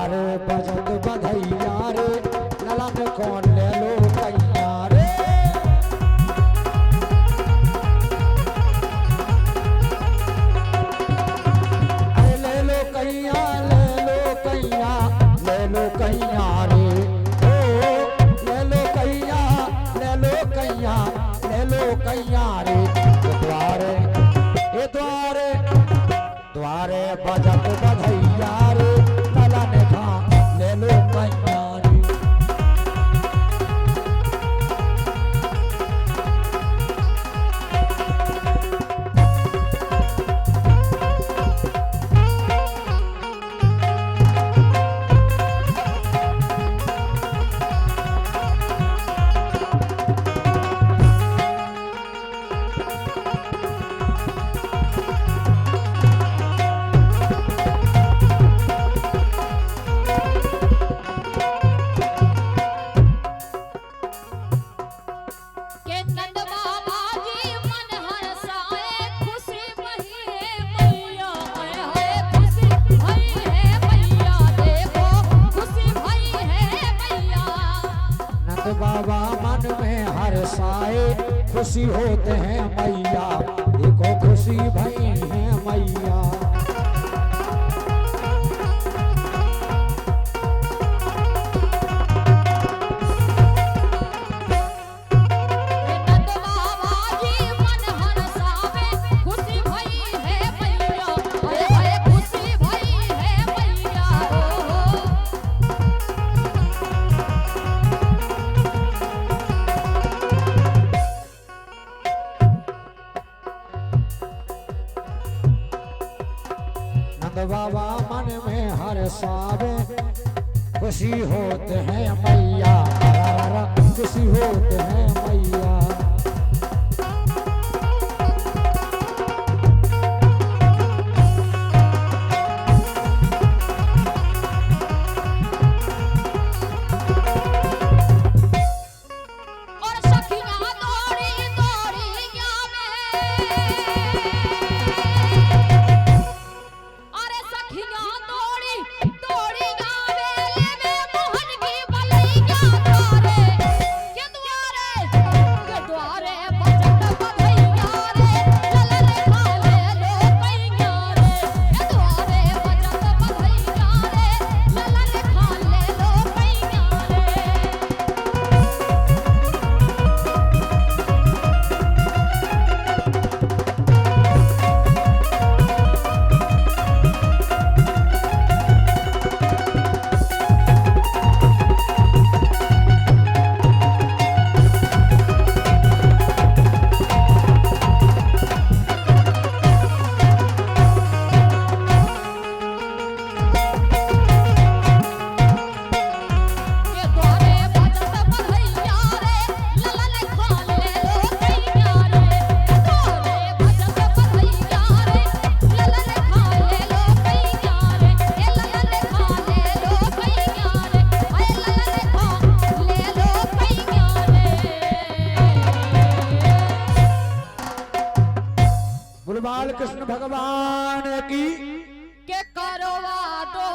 द्वारे बजत बधैया रे ललन कौन ले लो कैया रे। अरे ले लो कैया ले लो कैया ले लो कैया रे ओ ले लो कैया ले लो कैया ले लो कैया रे। द्वारे ये द्वारे द्वारे बजत बधैया रे ललन खा ले लो कैया रे। बाबा मन में हर्षाए खुशी होते हैं मैया देखो खुशी भई है मैया। बाबा मन में हर्षावे खुशी होते हैं मैया खुशी होते हैं मैया। बाल कृष्ण भगवान की के करवा दो।